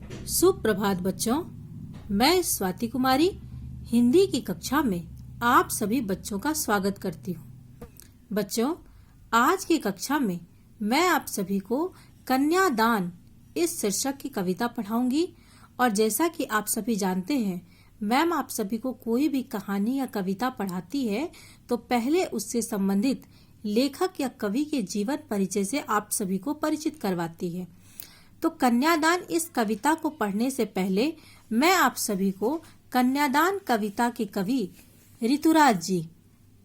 सुप्रभात बच्चों, मैं स्वाति कुमारी हिंदी की कक्षा में आप सभी बच्चों का स्वागत करती हूँ। बच्चों, आज की कक्षा में मैं आप सभी को कन्यादान इस शीर्षक की कविता पढ़ाऊंगी। और जैसा कि आप सभी जानते हैं, मैम आप सभी को कोई भी कहानी या कविता पढ़ाती है तो पहले उससे संबंधित लेखक या कवि के जीवन परिचय से आप सभी को परिचित करवाती है। तो कन्यादान इस कविता को पढ़ने से पहले मैं आप सभी को कन्यादान कविता के कवि ऋतुराज जी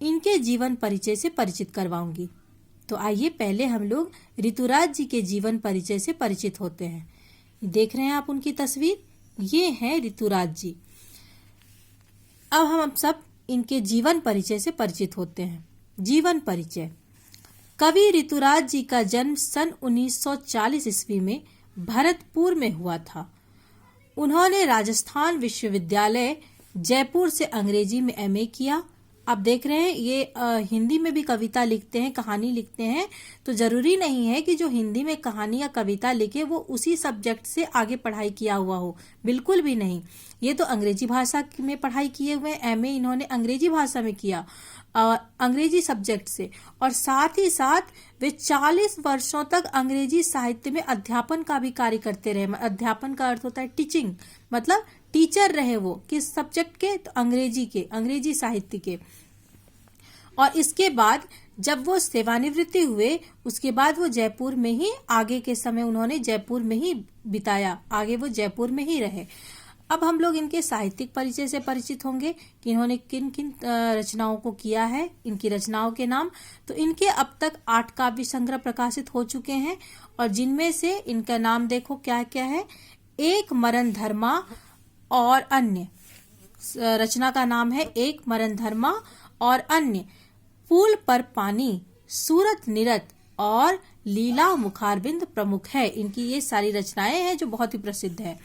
इनके जीवन परिचय से परिचित करवाऊंगी। तो आइए पहले हम लोग ऋतुराज जी के जीवन परिचय से परिचित होते हैं। देख रहे हैं आप उनकी तस्वीर, ये हैं ऋतुराज जी। अब हम सब इनके जीवन परिचय से परिचित होते हैं। जीवन परिचय। कवि ऋतुराज जी का जन्म सन 1940 ईस्वी में भरतपुर में हुआ था। उन्होंने राजस्थान विश्वविद्यालय जयपुर से अंग्रेजी में एमए किया। आप देख रहे हैं ये हिंदी में भी कविता लिखते हैं, कहानी लिखते हैं। तो जरूरी नहीं है कि जो हिंदी में कहानी या कविता लिखे वो उसी सब्जेक्ट से आगे पढ़ाई किया हुआ हो, बिल्कुल भी नहीं। ये तो अंग्रेजी भाषा में पढ़ाई किए हुए, एमए इन्होंने अंग्रेजी भाषा में किया, अंग्रेजी सब्जेक्ट से। और साथ ही साथ वे 40 वर्षों तक अंग्रेजी साहित्य में अध्यापन का भी कार्य करते रहे। अध्यापन का अर्थ होता है टीचिंग, मतलब टीचर रहे वो। किस सब्जेक्ट के? तो अंग्रेजी के, अंग्रेजी साहित्य के। और इसके बाद जब वो सेवानिवृत्ति हुए, उसके बाद वो जयपुर में ही, आगे के समय उन्होंने जयपुर में ही बिताया, आगे वो जयपुर में ही रहे। अब हम लोग इनके साहित्यिक परिचय से परिचित होंगे कि इन्होंने किन किन रचनाओं को किया है, इनकी रचनाओं के नाम। तो इनके अब तक 8 काव्य संग्रह प्रकाशित हो चुके हैं और जिनमें से इनका नाम देखो क्या क्या है। एक मरण धर्मा और अन्य, रचना का नाम है एक मरण धर्मा और अन्य, फूल पर पानी, सूरत निरत और लीला मुखारबिंद प्रमुख है। इनकी ये सारी रचनाएं हैं जो बहुत ही प्रसिद्ध है।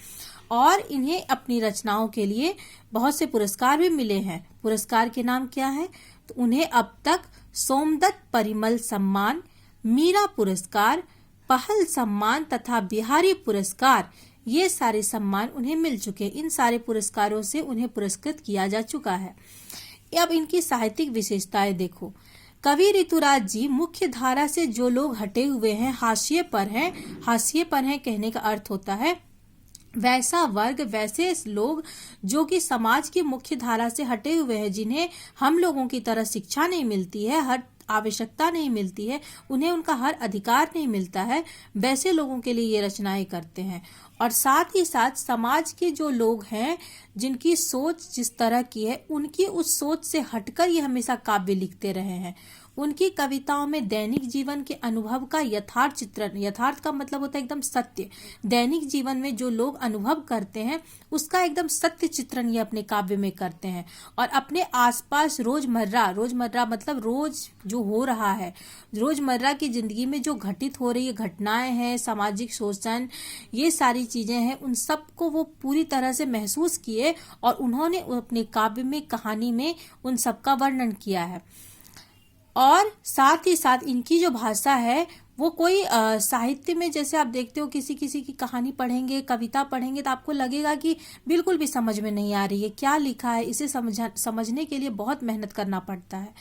और इन्हें अपनी रचनाओं के लिए बहुत से पुरस्कार भी मिले हैं। पुरस्कार के नाम क्या है? तो उन्हें अब तक सोमदत्त परिमल सम्मान, मीरा पुरस्कार, पहल सम्मान तथा बिहारी पुरस्कार, ये सारे सम्मान उन्हें मिल चुके। इन सारे पुरस्कारों से उन्हें पुरस्कृत किया जा चुका है। अब इनकी साहित्यिक विशेषताएं देखो। कवि ऋतुराज जी मुख्य धारा से जो लोग हटे हुए हैं, हाशिए पर हैं। हाशिए पर हैं कहने का अर्थ होता है वैसा वर्ग, वैसे लोग जो कि समाज की मुख्य धारा से हटे हुए हैं, जिन्हें हम लोगों की तरह शिक्षा नहीं मिलती है, हर आवश्यकता नहीं मिलती है, उन्हें उनका हर अधिकार नहीं मिलता है, वैसे लोगों के लिए ये रचनाएं करते हैं। और साथ ही साथ समाज के जो लोग हैं, जिनकी सोच जिस तरह की है, उनकी उस सोच से हटकर ये हमेशा काव्य लिखते रहे हैं। उनकी कविताओं में दैनिक जीवन के अनुभव का यथार्थ चित्रण, यथार्थ का मतलब होता है एकदम सत्य, दैनिक जीवन में जो लोग अनुभव करते हैं उसका एकदम सत्य चित्रण ये अपने काव्य में करते हैं। और अपने आसपास रोजमर्रा, रोजमर्रा मतलब रोज जो हो रहा है, रोजमर्रा की जिंदगी में जो घटित हो रही है घटनाएं हैं, सामाजिक शोषण, ये सारी चीजें हैं, उन सबको वो पूरी तरह से महसूस किए और उन्होंने अपने काव्य में, कहानी में उन सबका वर्णन किया है। और साथ ही साथ इनकी जो भाषा है वो कोई साहित्य में, जैसे आप देखते हो किसी किसी की कहानी पढ़ेंगे, कविता पढ़ेंगे तो आपको लगेगा कि बिल्कुल भी समझ में नहीं आ रही है, क्या लिखा है। इसे समझने के लिए बहुत मेहनत करना पड़ता है।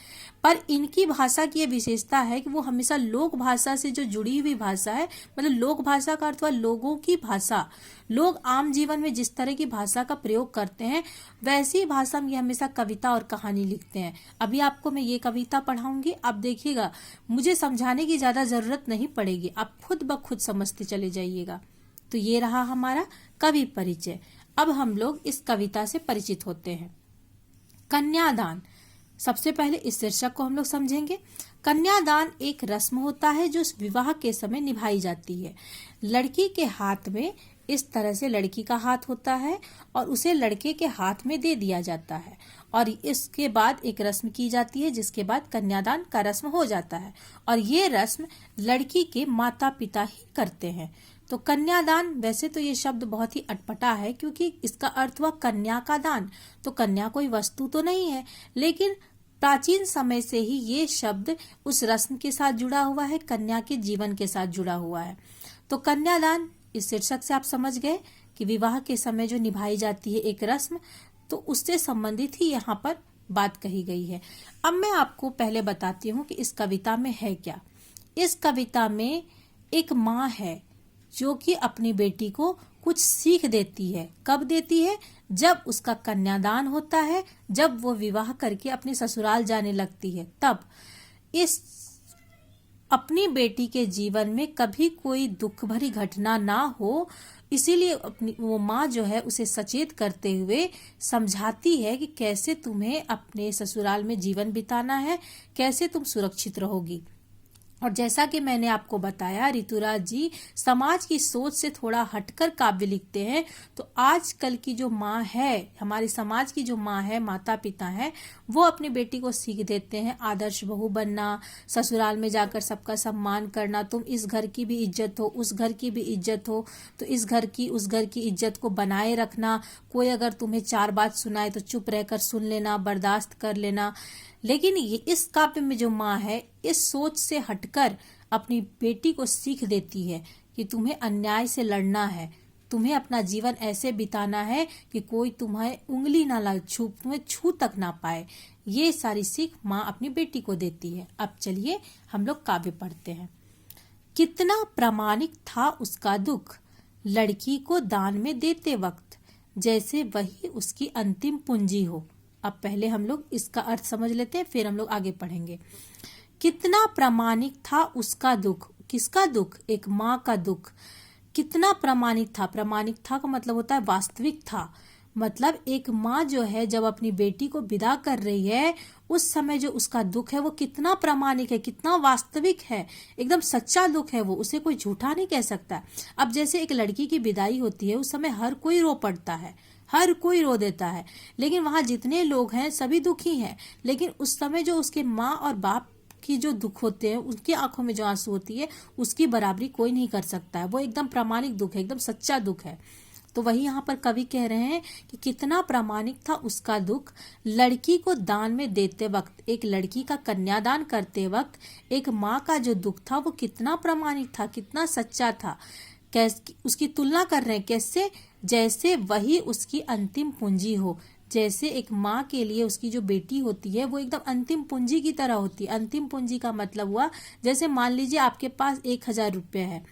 पर इनकी भाषा की ये विशेषता है कि वो हमेशा लोक भाषा से जो जुड़ी हुई भाषा है, मतलब लोक भाषा का अर्थ हुआ लोगों की भाषा। लोग आम जीवन में जिस तरह की भाषा का प्रयोग करते हैं वैसी भाषा में ये हमेशा कविता और कहानी लिखते हैं। अभी आपको मैं ये कविता पढ़ाऊंगी, आप देखिएगा, मुझे समझाने की ज्यादा जरूरत नहीं पड़ेगी, आप खुद ब खुद समझते चले जाइएगा। तो ये रहा हमारा कवि परिचय। अब हम लोग इस कविता से परिचित होते हैं। कन्यादान। सबसे पहले इस शीर्षक को हम लोग समझेंगे। कन्यादान एक रस्म होता है जो विवाह के समय निभाई जाती है। लड़की के हाथ में इस तरह से लड़की का हाथ होता है और उसे लड़के के हाथ में दे दिया जाता है और इसके बाद एक रस्म की जाती है, जिसके बाद कन्यादान का रस्म हो जाता है। और ये रस्म लड़की के माता पिता ही करते हैं। तो कन्यादान, वैसे तो ये शब्द बहुत ही अटपटा है क्योंकि इसका अर्थ हुआ कन्या का दान। तो कन्या कोई वस्तु तो नहीं है, लेकिन प्राचीन समय से ही ये शब्द उस रस्म के साथ जुड़ा हुआ है, कन्या के जीवन के साथ जुड़ा हुआ है। तो कन्यादान इस शीर्षक से आप समझ गए कि विवाह के समय जो निभाई जाती है एक रस्म, तो उससे संबंधित ही यहाँ पर बात कही गई है। अब मैं आपको पहले बताती हूँ कि इस कविता में है क्या। इस कविता में एक माँ है जो कि अपनी बेटी को कुछ सीख देती है। कब देती है? जब उसका कन्यादान होता है, जब वो विवाह करके अपने ससुराल जाने लगती है, तब इस अपनी बेटी के जीवन में कभी कोई दुख भरी घटना ना हो, इसीलिए अपनी वो माँ जो है उसे सचेत करते हुए समझाती है कि कैसे तुम्हें अपने ससुराल में जीवन बिताना है, कैसे तुम सुरक्षित रहोगी। और जैसा कि मैंने आपको बताया, ऋतुराज जी समाज की सोच से थोड़ा हटकर काव्य लिखते हैं। तो आजकल की जो माँ है, हमारे समाज की जो माँ है, माता पिता है, वो अपनी बेटी को सीख देते हैं आदर्श बहू बनना, ससुराल में जाकर सबका सम्मान करना, तुम इस घर की भी इज्जत हो, उस घर की भी इज्जत हो, तो इस घर की उस घर की इज्जत को बनाए रखना। कोई अगर तुम्हें चार बात सुनाए तो चुप रहकर सुन लेना, बर्दाश्त कर लेना। लेकिन ये इस काव्य में जो माँ है, इस सोच से हटकर अपनी बेटी को सीख देती है कि तुम्हें अन्याय से लड़ना है, तुम्हें अपना जीवन ऐसे बिताना है कि कोई तुम्हें उंगली ना छू, तुम्हें छू तक ना पाए। ये सारी सीख माँ अपनी बेटी को देती है। अब चलिए हम लोग काव्य पढ़ते हैं। कितना प्रामाणिक था उसका दुख, लड़की को दान में देते वक्त, जैसे वही उसकी अंतिम पूंजी हो। अब पहले हम लोग इसका अर्थ समझ लेते हैं, फिर हम लोग आगे पढ़ेंगे। कितना प्रामाणिक था उसका दुख। किसका दुख? एक माँ का दुख। कितना प्रामाणिक था? प्रामाणिक था का मतलब होता है वास्तविक था। मतलब एक माँ जो है जब अपनी बेटी को विदा कर रही है, उस समय जो उसका दुख है वो कितना प्रामाणिक है, कितना वास्तविक है, एकदम सच्चा दुख है वो, उसे कोई झूठा नहीं कह सकता। अब जैसे एक लड़की की विदाई होती है, उस समय हर कोई रो पड़ता है, हर कोई रो देता है, लेकिन वहां जितने लोग हैं सभी दुखी हैं। लेकिन उस समय जो उसके माँ और बाप की जो दुख होते हैं, उनकी आंखों में जो आंसू होती है, उसकी बराबरी कोई नहीं कर सकता है। वो एकदम प्रामाणिक दुख है, एकदम सच्चा दुख है। तो वही यहाँ पर कवि कह रहे हैं कि कितना प्रामाणिक था उसका दुख, लड़की को दान में देते वक्त, एक लड़की का कन्यादान करते वक्त एक माँ का जो दुख था वो कितना प्रामाणिक था, कितना सच्चा था। कैसे उसकी तुलना कर रहे हैं, कैसे? जैसे वही उसकी अंतिम पूंजी हो। जैसे एक माँ के लिए उसकी जो बेटी होती है वो एकदम अंतिम पूंजी की तरह होती है। अंतिम पूंजी का मतलब हुआ, जैसे मान लीजिए आपके पास 1,000 रुपये है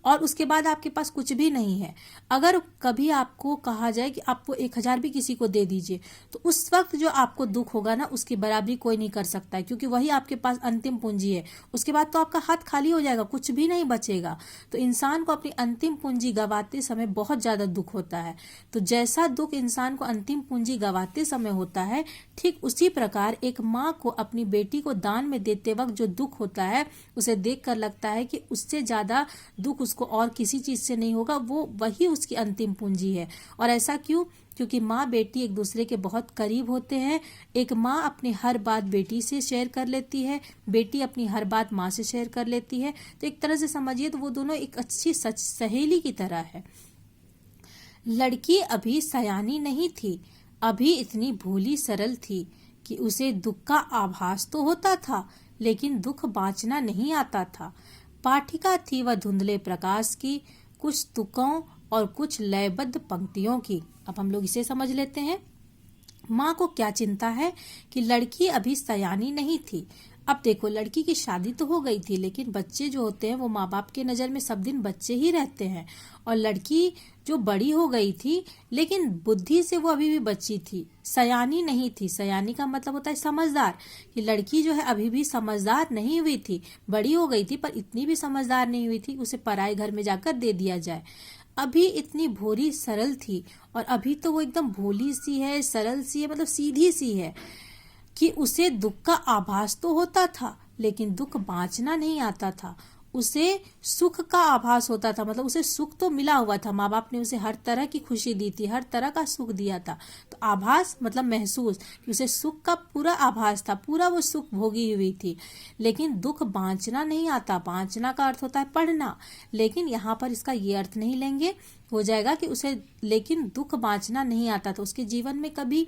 और उसके बाद आपके पास कुछ भी नहीं है। अगर कभी आपको कहा जाए कि आपको 1,000 भी किसी को दे दीजिए, तो उस वक्त जो आपको दुख होगा ना, उसकी बराबरी कोई नहीं कर सकता है, क्योंकि वही आपके पास अंतिम पूंजी है। उसके बाद तो आपका हाथ खाली हो जाएगा, कुछ भी नहीं बचेगा। तो इंसान को अपनी अंतिम पूंजी गंवाते समय बहुत ज्यादा दुख होता है। तो जैसा दुख इंसान को अंतिम पूंजी गंवाते समय होता है, ठीक उसी प्रकार एक माँ को अपनी बेटी को दान में देते वक्त जो दुख होता है, उसे देखकर लगता है कि उससे ज्यादा दुख उसको और किसी चीज से नहीं होगा, वो वही उसकी अंतिम पूंजी है। और ऐसा क्यों? क्योंकि माँ बेटी एक दूसरे के बहुत करीब होते हैं। एक माँ अपनी हर बात बेटी से शेयर कर लेती है, बेटी अपनी हर बात माँ से शेयर कर लेती है। तो एक तरह से समझिए तो वो दोनों एक अच्छी सहेली की तरह है। लड़की अभी सयानी नहीं थी, अभी इतनी भोली सरल थी कि उसे दुख का आभास तो होता था, लेकिन दुख बाँचना नहीं आता था। पाठिका थी वह धुंधले प्रकाश की, कुछ तुकों और कुछ लयबद्ध पंक्तियों की। अब हम लोग इसे समझ लेते हैं। माँ को क्या चिंता है कि लड़की अभी सयानी नहीं थी। अब देखो, लड़की की शादी तो हो गई थी, लेकिन बच्चे जो होते हैं वो माँ बाप के नज़र में सब दिन बच्चे ही रहते हैं। और लड़की जो बड़ी हो गई थी, लेकिन बुद्धि से वो अभी भी बच्ची थी, सयानी नहीं थी। सयानी का मतलब होता है समझदार, कि लड़की जो है अभी भी समझदार नहीं हुई थी, बड़ी हो गई थी पर इतनी भी समझदार नहीं हुई थी उसे पराए घर में जाकर दे दिया जाए। अभी इतनी भोली सरल थी, और अभी तो वो एकदम भोली सी है, सरल सी है, मतलब सीधी सी है कि उसे दुख का आभास तो होता था, लेकिन दुख बाँचना नहीं आता था। उसे सुख का आभास होता था, मतलब उसे सुख तो मिला हुआ था, माँ बाप ने उसे हर तरह की खुशी दी थी, हर तरह का सुख दिया था। तो आभास मतलब महसूस, कि उसे सुख का पूरा आभास था, पूरा वो सुख भोगी हुई थी। लेकिन दुख बाँचना नहीं आता। बाँचना का अर्थ होता है पढ़ना, लेकिन यहाँ पर इसका ये अर्थ नहीं लेंगे, हो जाएगा कि उसे लेकिन दुख बाँचना नहीं आता था, उसके जीवन में कभी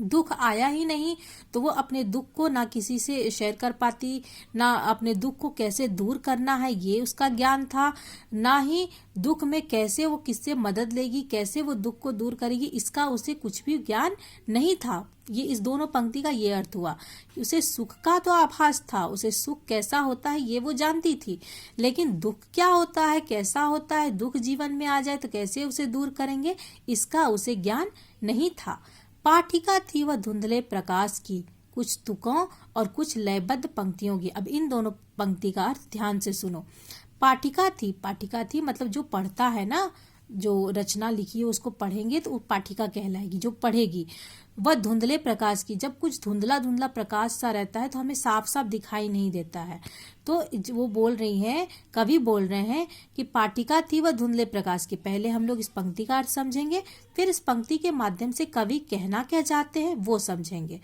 दुख आया ही नहीं तो वो अपने दुख को ना किसी से शेयर कर पाती, ना अपने दुख को कैसे दूर करना है ये उसका ज्ञान था, ना ही दुख में कैसे वो किससे मदद लेगी, कैसे वो दुख को दूर करेगी, इसका उसे कुछ भी ज्ञान नहीं था। ये इस दोनों पंक्ति का ये अर्थ हुआ कि उसे सुख का तो आभास था, उसे सुख कैसा होता है ये वो जानती थी, लेकिन दुख क्या होता है, कैसा होता है, दुख जीवन में आ जाए तो कैसे उसे दूर करेंगे, इसका उसे ज्ञान नहीं था। पाठिका थी वह धुंधले प्रकाश की, कुछ तुकों और कुछ लयबद्ध पंक्तियों की। अब इन दोनों पंक्ति का अर्थ ध्यान से सुनो। पाठिका थी मतलब जो पढ़ता है ना, जो रचना लिखी है उसको पढ़ेंगे तो वो पाठिका कहलाएगी, जो पढ़ेगी। वह धुंधले प्रकाश की, जब कुछ धुंधला धुंधला प्रकाश सा रहता है तो हमें साफ साफ दिखाई नहीं देता है, तो वो बोल रही हैं, कवि बोल रहे हैं कि पाठिका थी वह धुंधले प्रकाश की। पहले हम लोग इस पंक्ति का अर्थ समझेंगे, फिर इस पंक्ति के माध्यम से कवि कहना क्या चाहते हैं वो समझेंगे।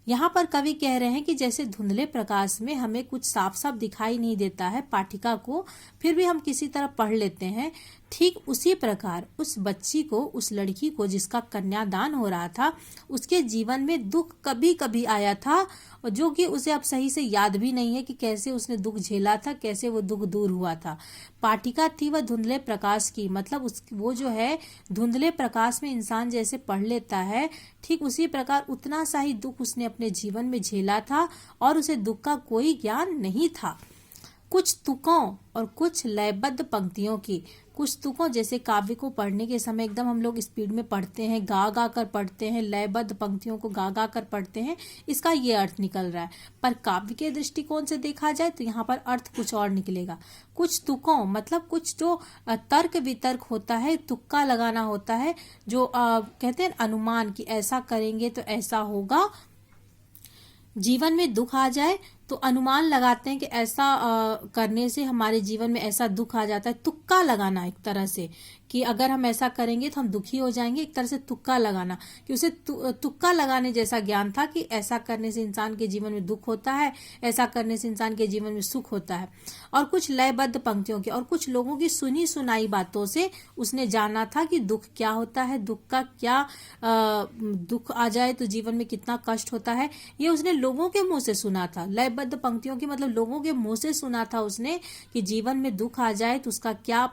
यहाँ पर कवि कह रहे हैं कि जैसे धुंधले प्रकाश में हमें कुछ साफ साफ दिखाई नहीं देता है पाठिका को, फिर भी हम किसी तरह पढ़ लेते हैं, ठीक उसी प्रकार उस बच्ची को, उस लड़की को जिसका कन्यादान हो रहा था, उसके जीवन में दुख कभी कभी आया था, और जो कि उसे अब सही से याद भी नहीं है कि कैसे उसने दुख झेला था, कैसे वो दुख दूर हुआ था। पाठिका थी वह धुंधले प्रकाश की, मतलब वो जो है धुंधले प्रकाश में इंसान जैसे पढ़ लेता है, ठीक उसी प्रकार उतना सा ही दुख उसने अपने जीवन में झेला था और उसे दुख का कोई ज्ञान नहीं था। कुछ तुकों और कुछ लयबद्ध पंक्तियों की, कुछ तुकों जैसे काव्य को पढ़ने के समय एकदम हम लोग स्पीड में पढ़ते हैं, गा गा कर पढ़ते हैं, लयबद्ध पंक्तियों को गा गा कर पढ़ते हैं, इसका ये अर्थ निकल रहा है। पर काव्य के दृष्टिकोण से देखा जाए तो यहाँ पर अर्थ कुछ और निकलेगा। कुछ तुकों मतलब कुछ जो तर्क वितर्क होता है, तुक्का लगाना होता है, जो कहते हैं अनुमान कि ऐसा करेंगे तो ऐसा होगा, जीवन में दुख आ जाए तो अनुमान लगाते हैं कि ऐसा करने से हमारे जीवन में ऐसा दुख आ जाता है। तुक्का लगाना एक तरह से कि अगर हम ऐसा करेंगे तो हम दुखी हो जाएंगे, एक तरह से तुक्का लगाना, कि उसे तुक्का लगाने जैसा ज्ञान था कि ऐसा करने से इंसान के जीवन में दुख होता है, ऐसा करने से इंसान के जीवन में सुख होता है। और कुछ लयबद्ध पंक्तियों की और कुछ लोगों की सुनी सुनाई बातों से उसने जाना था कि दुख क्या होता है, दुख का क्या दुख आ जाए तो जीवन में कितना कष्ट होता है, ये उसने लोगों के मुंह से सुना था। लयबद्ध पंक्तियों की मतलब लोगों के मुंह से सुना था उसने कि जीवन में दुख आ जाए तो उसका क्या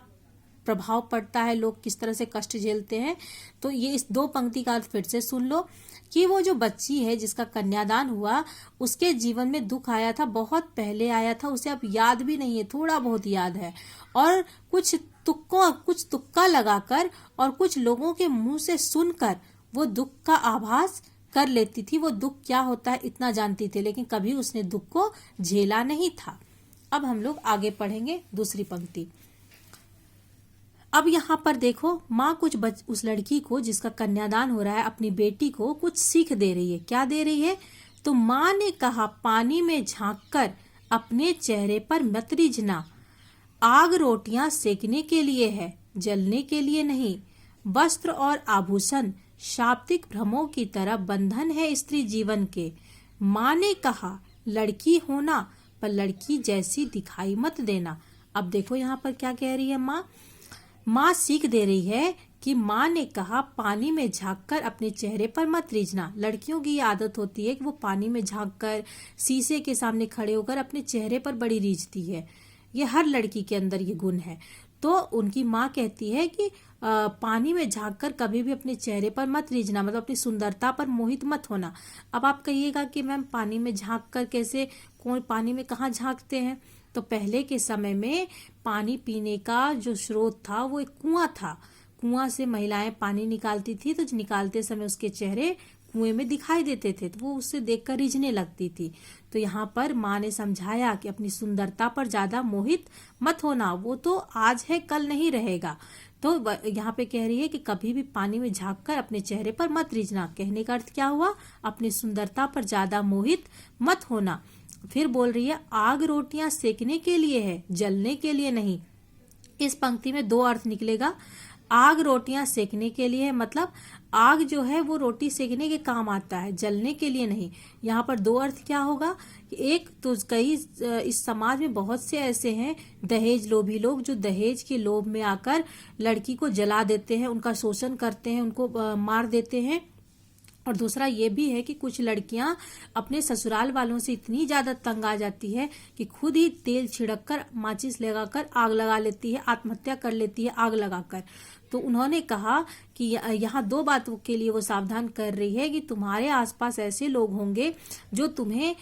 प्रभाव पड़ता है, लोग किस तरह से कष्ट झेलते हैं। तो ये इस दो पंक्ति का अर्थ फिर से सुन लो कि वो जो बच्ची है जिसका कन्यादान हुआ, उसके जीवन में दुख आया था, बहुत पहले आया था, उसे अब याद भी नहीं है, थोड़ा बहुत याद है, और कुछ तुक्का लगाकर और कुछ लोगों के मुंह से सुनकर वो दुख का आभास कर लेती थी। वो दुख क्या होता है इतना जानती थी, लेकिन कभी उसने दुख को झेला नहीं था। अब हम लोग आगे पढ़ेंगे दूसरी पंक्ति। अब यहाँ पर देखो, माँ कुछ उस लड़की को जिसका कन्यादान हो रहा है, अपनी बेटी को कुछ सीख दे रही है। क्या दे रही है? तो माँ ने कहा, पानी में झांककर अपने चेहरे पर मत रिझना, आग रोटियां सेकने के लिए है, जलने के लिए नहीं। वस्त्र और आभूषण शाब्दिक भ्रमों की तरह बंधन है स्त्री जीवन के। माँ ने कहा, लड़की होना पर लड़की जैसी दिखाई मत देना। अब देखो यहाँ पर क्या कह रही है माँ सीख दे रही है कि माँ ने कहा पानी में झांककर अपने चेहरे पर मत रीझना। लड़कियों की ये आदत होती है कि वो पानी में झांककर शीशे के सामने खड़े होकर अपने चेहरे पर बड़ी रीझती है। ये हर लड़की के अंदर ये गुण है। तो उनकी माँ कहती है कि पानी में झांककर कभी भी अपने चेहरे पर मत रीझना, मतलब अपनी सुंदरता पर मोहित मत होना। अब आप कहिएगा कि मैम पानी में झांककर कैसे, कौन पानी में कहाँ झांकते हैं? तो पहले के समय में पानी पीने का जो स्रोत था वो एक कुआं था। कुआं से महिलाएं पानी निकालती थी, तो निकालते समय उसके चेहरे कुएं में दिखाई देते थे, तो वो उससे देखकर रिझने लगती थी। तो यहाँ पर माँ ने समझाया कि अपनी सुंदरता पर ज्यादा मोहित मत होना, वो तो आज है कल नहीं रहेगा। तो यहाँ पे कह रही है कि कभी भी पानी में झांककर अपने चेहरे पर मत रिझना। कहने का अर्थ क्या हुआ? अपनी सुंदरता पर ज्यादा मोहित मत होना। फिर बोल रही है, आग रोटियां सेकने के लिए है, जलने के लिए नहीं। इस पंक्ति में दो अर्थ निकलेगा। आग रोटियां सेकने के लिए मतलब आग जो है वो रोटी सेकने के काम आता है, जलने के लिए नहीं। यहाँ पर दो अर्थ क्या होगा? एक तो कई इस समाज में बहुत से ऐसे हैं दहेज लोभी लोग, जो दहेज के लोभ में आकर लड़की को जला देते हैं, उनका शोषण करते हैं, उनको मार देते हैं और दूसरा ये भी है कि कुछ लड़कियां अपने ससुराल वालों से इतनी ज्यादा तंग आ जाती है कि खुद ही तेल छिड़क कर, माचिस लगाकर आग लगा लेती है, आत्महत्या कर लेती है आग लगाकर। तो उन्होंने कहा कि यहाँ दो बातों के लिए वो सावधान कर रही है कि तुम्हारे आसपास ऐसे लोग होंगे जो तुम्हें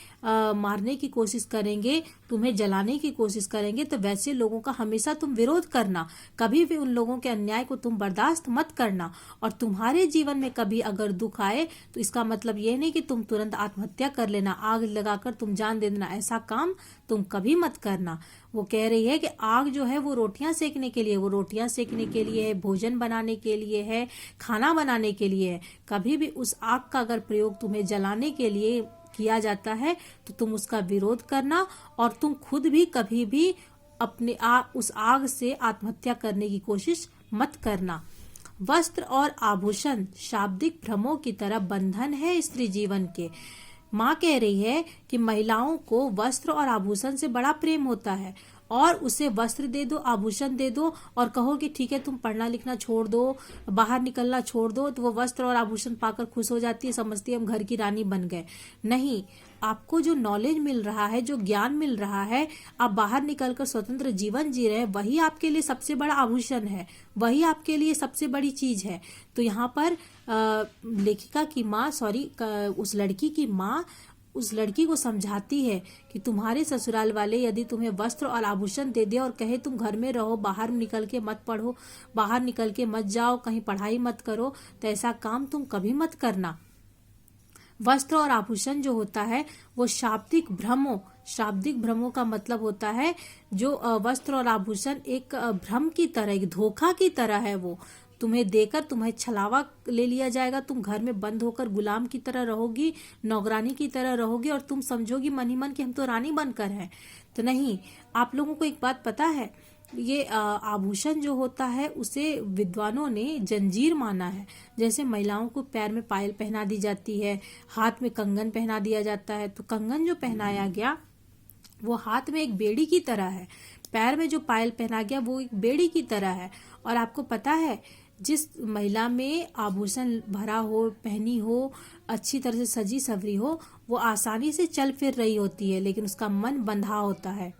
मारने की कोशिश करेंगे, तुम्हें जलाने की कोशिश करेंगे, तो वैसे लोगों का हमेशा तुम विरोध करना, कभी भी उन लोगों के अन्याय को तुम बर्दाश्त मत करना। और तुम्हारे जीवन में कभी अगर दुख आए तो इसका मतलब ये नहीं कि तुम तुरंत आत्महत्या कर लेना, आग लगाकर तुम जान दे देना, ऐसा काम तुम कभी मत करना। वो कह रही है कि आग जो है वो रोटियां सेकने के लिए, वो रोटियां सेकने के लिए है, भोजन बनाने के लिए है, खाना बनाने के लिए है। कभी भी उस आग का अगर प्रयोग तुम्हें जलाने के लिए किया जाता है तो तुम उसका विरोध करना, और तुम खुद भी कभी भी अपने उस आग से आत्महत्या करने की कोशिश मत करना। वस्त्र और आभूषण शाब्दिक भ्रमों की तरह बंधन है स्त्री जीवन के। माँ कह रही है कि महिलाओं को वस्त्र और आभूषण से बड़ा प्रेम होता है, और उसे वस्त्र दे दो, आभूषण दे दो और कहो कि ठीक है तुम पढ़ना लिखना छोड़ दो, बाहर निकलना छोड़ दो, तो वो वस्त्र और आभूषण पाकर खुश हो जाती है, समझती है हम घर की रानी बन गए। नहीं, आपको जो नॉलेज मिल रहा है, जो ज्ञान मिल रहा है, आप बाहर निकलकर स्वतंत्र जीवन जी रहे हैं, वही आपके लिए सबसे बड़ा आभूषण है, वही आपके लिए सबसे बड़ी चीज है। तो यहाँ पर लेखिका की माँ उस लड़की की माँ उस लड़की को समझाती है कि तुम्हारे ससुराल वाले यदि तुम्हें वस्त्र और आभूषण दे दे और कहे तुम घर में रहो, बाहर निकल के मत पढ़ो, बाहर निकल के मत जाओ, कहीं पढ़ाई मत करो, तो ऐसा काम तुम कभी मत करना। वस्त्र और आभूषण जो होता है वो शाब्दिक भ्रमों का मतलब होता है जो वस्त्र और आभूषण एक भ्रम की तरह, एक धोखा की तरह है। वो तुम्हें देकर तुम्हें छलावा ले लिया जाएगा, तुम घर में बंद होकर गुलाम की तरह रहोगी, नौकरानी की तरह रहोगी, और तुम समझोगी मन ही मन कि हम तो रानी बनकर हैं। तो नहीं, आप लोगों को एक बात पता है, ये आभूषण जो होता है उसे विद्वानों ने जंजीर माना है। जैसे महिलाओं को पैर में पायल पहना दी जाती है, हाथ में कंगन पहना दिया जाता है, तो कंगन जो पहनाया गया वो हाथ में एक बेड़ी की तरह है, पैर में जो पायल पहना गया वो एक बेड़ी की तरह है। और आपको पता है जिस महिला में आभूषण भरा हो, पहनी हो, अच्छी तरह से सजी सवरी हो, वो आसानी से चल फिर रही होती है, लेकिन उसका मन बंधा होता है।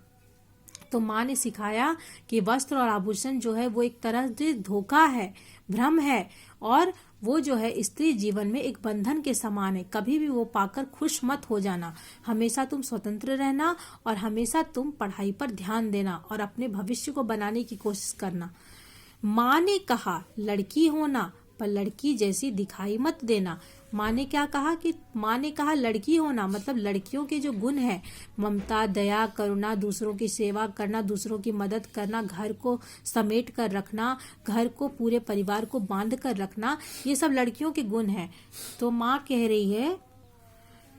तो माँ ने सिखाया कि वस्त्र और आभूषण जो है वो एक तरह से धोखा है, भ्रम है, और वो जो है स्त्री जीवन में एक बंधन के समान है। कभी भी वो पाकर खुश मत हो जाना, हमेशा तुम स्वतंत्र रहना और हमेशा तुम पढ़ाई पर ध्यान देना और अपने भविष्य को बनाने की कोशिश करना। माँ ने कहा लड़की होना पर लड़की जैसी दिखाई मत देना। माँ ने क्या कहा कि माँ ने कहा लड़की होना मतलब लड़कियों के जो गुण है, ममता, दया, करुणा, दूसरों की सेवा करना, दूसरों की मदद करना, घर को समेट कर रखना, घर को पूरे परिवार को बांध कर रखना, ये सब लड़कियों के गुण हैं। तो माँ कह रही है,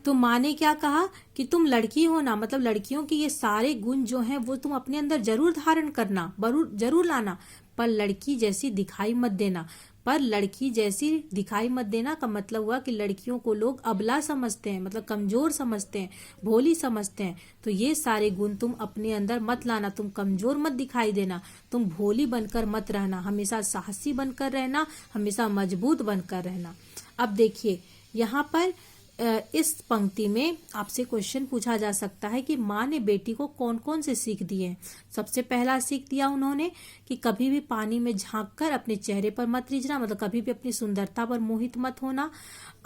तो माँ ने क्या कहा कि तुम लड़की हो ना, मतलब लड़कियों के ये सारे गुण जो हैं वो तुम अपने अंदर जरूर धारण करना, जरूर लाना, पर लड़की जैसी दिखाई मत देना। पर लड़की जैसी दिखाई मत देना का मतलब हुआ कि लड़कियों को लोग अबला समझते हैं, मतलब कमजोर समझते हैं, भोली समझते हैं। तो ये सारे गुण तुम अपने अंदर मत लाना, तुम कमजोर मत दिखाई देना, तुम भोली बनकर मत रहना, हमेशा साहसी बनकर रहना, हमेशा मजबूत बनकर रहना। अब देखिए यहाँ पर इस पंक्ति में आपसे क्वेश्चन पूछा जा सकता है कि माँ ने बेटी को कौन कौन से सीख दिए। सबसे पहला सीख दिया उन्होंने कि कभी भी पानी में झांककर अपने चेहरे पर मत रिझना, मतलब कभी भी अपनी सुंदरता पर मोहित मत होना।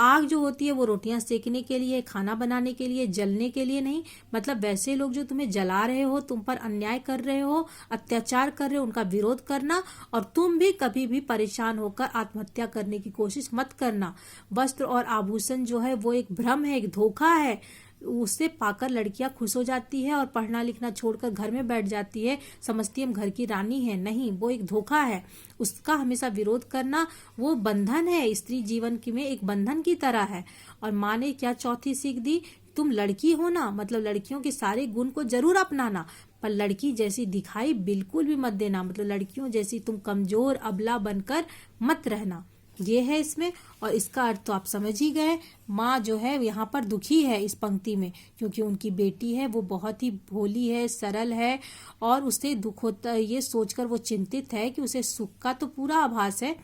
आग जो होती है वो रोटियां सेकने के लिए, खाना बनाने के लिए, जलने के लिए नहीं। मतलब वैसे लोग जो तुम्हें जला रहे हो, तुम पर अन्याय कर रहे हो, अत्याचार कर रहे हो, उनका विरोध करना, और तुम भी कभी भी परेशान होकर आत्महत्या करने की कोशिश मत करना। वस्त्र और आभूषण जो है वो एक भ्रम है, एक धोखा है, उससे पाकर लड़कियां खुश हो जाती है और पढ़ना लिखना छोड़कर घर में बैठ जाती है, समझती है हम घर की रानी है। नहीं, वो एक धोखा है, उसका हमेशा विरोध करना वो बंधन है, स्त्री जीवन की में एक बंधन की तरह है। और माँ ने क्या चौथी सीख दी, तुम लड़की हो ना, मतलब लड़कियों के सारे गुण को जरूर अपनाना, पर लड़की जैसी दिखाई बिल्कुल भी मत देना, मतलब लड़कियों जैसी तुम कमजोर अबला बनकर मत रहना। ये है इसमें, और इसका अर्थ तो आप समझ ही गए। माँ जो है यहाँ पर दुखी है इस पंक्ति में, क्योंकि उनकी बेटी है वो बहुत ही भोली है, सरल है, और उसे दुख होता है ये सोचकर वो चिंतित है कि उसे सुख का तो पूरा आभास है,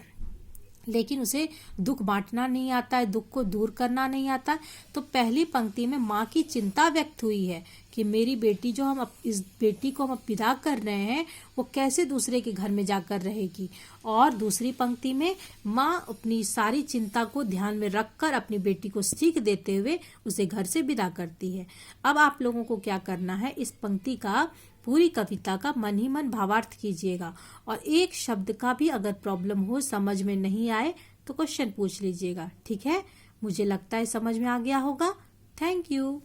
लेकिन उसे दुख बांटना नहीं आता है, दुख को दूर करना नहीं आता है। तो पहली पंक्ति में माँ की चिंता व्यक्त हुई है कि मेरी बेटी जो इस बेटी को हम अब विदा कर रहे हैं वो कैसे दूसरे के घर में जाकर रहेगी। और दूसरी पंक्ति में माँ अपनी सारी चिंता को ध्यान में रखकर अपनी बेटी को सीख देते हुए उसे घर से विदा करती है। अब आप लोगों को क्या करना है, इस पंक्ति का पूरी कविता का मन ही मन भावार्थ कीजिएगा और एक शब्द का भी अगर प्रॉब्लम हो, समझ में नहीं आए तो क्वेश्चन पूछ लीजिएगा। ठीक है, मुझे लगता है समझ में आ गया होगा। Thank you.